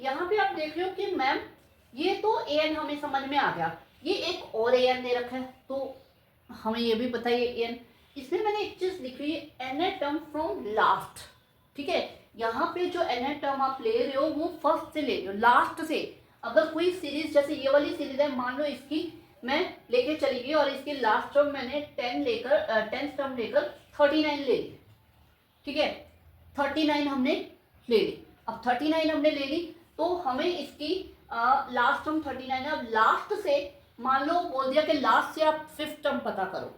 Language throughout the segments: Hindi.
यहाँ पे आप देख रहे हो कि मैम ये तो ए एन हमें समझ में आ गया, ये एक और ए एन दे रखा है तो हमें ये भी पता है ये ए एन। इसमें मैंने एक चीज लिखी है an a term from last, ठीक है। यहाँ पे जो एन ए टर्म आप ले रहे हो वो फर्स्ट से ले रहे हो, लास्ट से। अगर कोई सीरीज जैसे ये वाली सीरीज है, मान लो इसकी मैं लेके चली गई और इसकी लास्ट टर्म मैंने 10 टर्म लेकर 39 ले ली, ठीक है। 39 हमने ले ली। अब 39 हमने ले ली तो हमें इसकी लास्ट टर्म 39 है। अब लास्ट से मान लो बोल दिया कि लास्ट से आप 5th टर्म पता करो,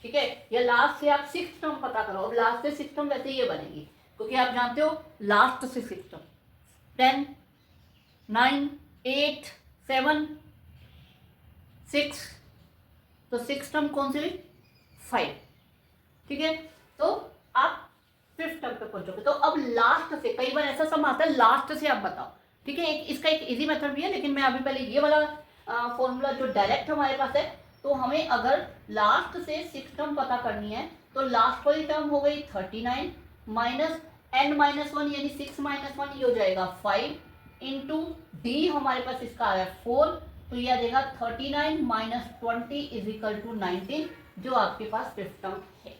ठीक है, या लास्ट से आप 6th टर्म पता करो। अब लास्ट से 6th टर्म वैसे ये बनेगी क्योंकि आप जानते हो लास्ट से 6th टर्म 10 9 8 7 6, तो 6th टर्म कौन सी हुई 5, ठीक है। तो आप 5th टर्म पे पहुंचोगे। तो अब लास्ट से, कई बार ऐसा सम आता है लास्ट से आप बताओ, ठीक है। इसका एक इजी मेथड भी है, लेकिन मैं अभी पहले ये वाला फॉर्मूला जो डायरेक्ट हमारे पास है, तो हमें अगर लास्ट से 6th टर्म पता करनी है तो लास्ट वाली टर्म हो गई 39 माइनस n-1 यानी 6 - 1 ये हो जाएगा 5 इंटू डी हमारे पास इसका आया 4, तो ये आ जाएगा 39 माइनस 20 इज इक्वल टू 19, जो आपके पास 5th टर्म है।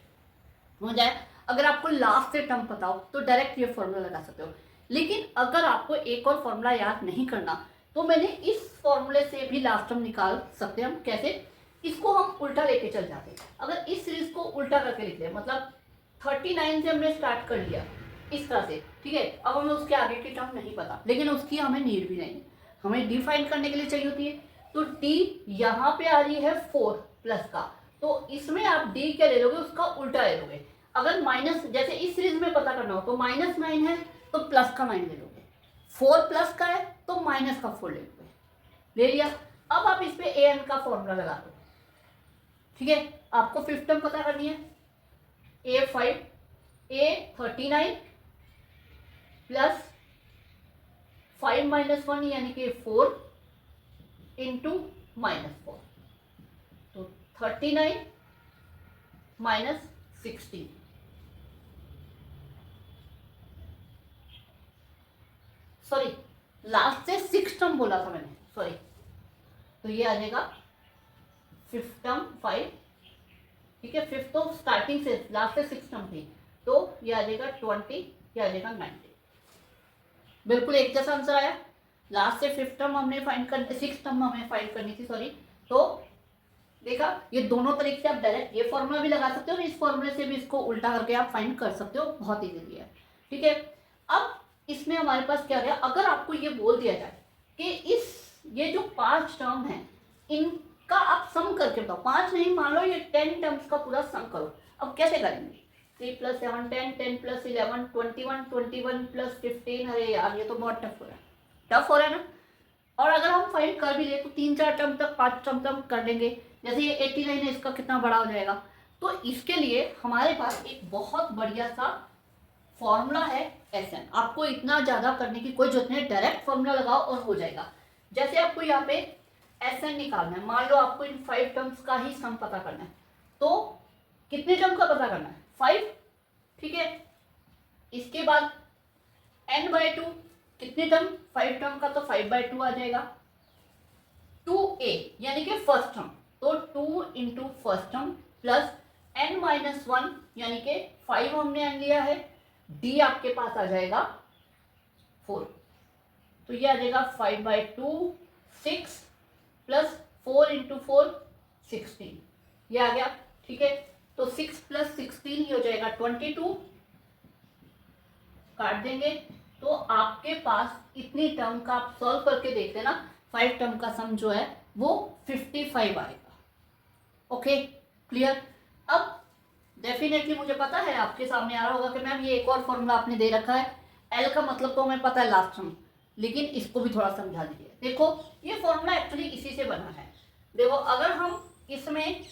हो जाए। अगर आपको लास्ट से टर्म पता हो तो डायरेक्ट ये फॉर्मूला लगा सकते हो, लेकिन अगर आपको एक और फॉर्मूला याद नहीं करना तो मैंने इस फॉर्मूले से भी लास्ट टर्म निकाल सकते हैं हम। कैसे? इसको हम उल्टा लेके चल जाते हैं। अगर इस सीरीज को उल्टा करके लिखते हैं, मतलब 39 से हमने स्टार्ट कर लिया इस तरह से, ठीक है। अब हमें उसके आगे की टर्म नहीं पता, लेकिन उसकी हमें नीड भी नहीं है, हमें डी फाइंड करने के लिए चाहिए होती है। तो डी यहाँ पे आ रही है 4 प्लस का, तो इसमें आप डी क्या ले लोगे, उसका उल्टा ले लोगे। अगर माइनस, जैसे इस सीरीज में पता करना हो तो -9 है तो प्लस का 9 ले लोगे, 4 प्लस का है तो माइनस का 4 ले लोगे, ले लिया। अब आप इस पे ए एन का फॉर्मूला लगा दो, ठीक है। आपको 5th टर्म पता करनी है, A5 A39 प्लस 5 - 1 यानी कि 4 इंटू -4, तो 39 माइनस 16, सॉरी लास्ट से 6th टर्म बोला था मैंने, सॉरी। तो ये आ जाएगा 5th टर्म 5, ठीक है। 5th तो स्टार्टिंग से, लास्ट से 6th टर्म थी, तो ये आ जाएगा 20, ये आ जाएगा 90। बिल्कुल एक जैसा आंसर आया। लास्ट से 5th टर्म हमने फाइंड कर, 6th टर्म हमें फाइंड करनी थी, सॉरी। तो देखा, ये दोनों तरीके से आप डायरेक्ट ये फॉर्मूला भी लगा सकते हो और इस फॉर्मूले से भी इसको उल्टा करके आप फाइंड कर सकते हो, बहुत इजीली है, ठीक है। अब इसमें हमारे पास क्या गया, अगर आपको ये बोल दिया जाए कि ये जो 5 टर्म है इनका आप सम करके बताओ, 5 नहीं, मान लो ये 10 टर्म्स का पूरा सम करो। अब कैसे करेंगे? 3 + 7 10, 10 + 11 21, 21 + 15, अरे यार ये तो बहुत टफ हो रहा है, टफ हो रहा है ना। और अगर हम फाइंड कर भी ले तो 3-4 टर्म तक, 5 टर्म तक कर लेंगे। जैसे ये 89 है, इसका कितना बड़ा हो जाएगा। तो इसके लिए हमारे पास एक बहुत बढ़िया सा फॉर्मूला है SN। आपको इतना ज्यादा करने की कोई जरूरत नहीं, डायरेक्ट फॉर्मूला लगाओ और हो जाएगा। जैसे आपको यहाँ पे SN निकालना है, मान लो आपको इन 5 टर्म्स का ही सम पता करना है, तो कितने टर्म का पता करना है? 5, ठीक है। इसके बाद n/2 कितने टर्म? 5 टर्म का, तो 5/2 आ जाएगा। 2a यानी कि फर्स्ट टर्म, तो 2 into first term plus n-1 यानी कि 5 हमने n लिया है, d आपके पास आ जाएगा 4, तो ये आ जाएगा 5/2 6 प्लस 4 इंटू 4 16, ये आ गया, ठीक है। तो 6 + 16 ही हो जाएगा 22, काट देंगे तो आपके पास इतनी टर्म का, आप सॉल्व करके देख लेना, 5 टर्म का सम जो है वो 55 आएगा। Okay, clear. अब डेफिनेटली मुझे पता है आपके सामने आ रहा होगा कि मैम ये एक और फॉर्मूला आपने दे रखा है, एल का मतलब तो हमें पता है लास्ट टर्म, लेकिन इसको भी थोड़ा समझा दीजिए। देखो ये फॉर्मूला एक्चुअली इसी से बना है। देखो अगर हम इसमें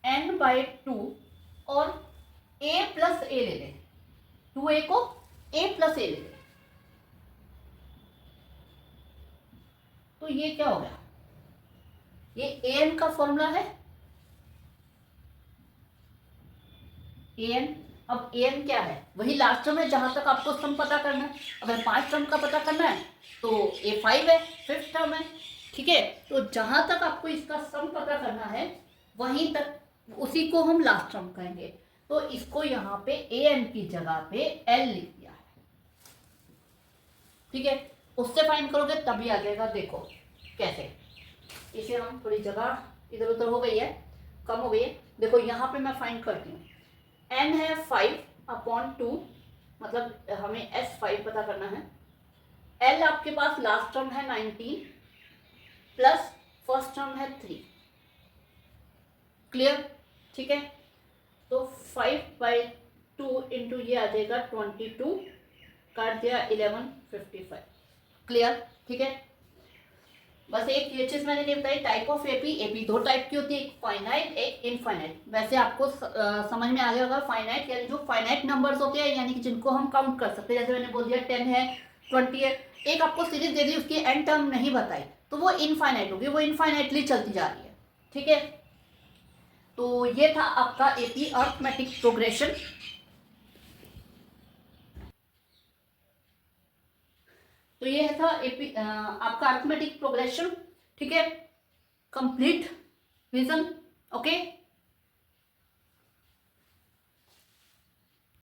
n/2 और a + a ले लें, 2a को a + a ले लें, तो ये क्या हो गया? ये an का फॉर्मूला है, an अब an क्या है, वही लास्ट टर्म है जहां तक आपको सम पता करना है। अगर 5 टर्म का पता करना है तो ये 5 है, 5th टर्म है, ठीक है। तो जहां तक आपको इसका सम पता करना है वहीं तक उसी को हम लास्ट टर्म कहेंगे। तो इसको यहाँ पे an की जगह पे l लिख दिया है, ठीक है। उससे फाइंड करोगे तभी आ जाएगा। देखो कैसे, इसे हम थोड़ी जगह इधर उधर हो गई है, कम हो गई है। देखो यहाँ पे मैं फाइंड करती हूँ, n है 5/2, मतलब हमें s5 पता करना है। l आपके पास लास्ट टर्म है 19 प्लस फर्स्ट टर्म है 3, क्लियर, ठीक है। तो 5/2 इंटू ये आ जाएगा 22, काट दिया 1155, क्लियर, ठीक है। बस एक ये चीज मैंने नहीं बताई, टाइप ऑफ एपी, एपी दो टाइप की होती है, एक फाइनाइट एक इनफाइनाइट। वैसे आपको समझ में आ गया होगा, फाइनाइट यानी जो फाइनाइट नंबर्स होते हैं, यानी कि जिनको हम काउंट कर सकते हैं। जैसे मैंने बोल दिया 10 है, 20 है। एक आपको सीरीज दे दी, उसकी एंड टर्म नहीं बताई, तो वो इनफाइनाइट होगी, वो इनफाइनाइटली चलती जा रही है, ठीक है। तो ये था आपका एपी अर्थमेटिक प्रोग्रेशन। तो ये था एपी आपका अर्थमेटिक प्रोग्रेशन, ठीक है, कंप्लीट विजन, ओके।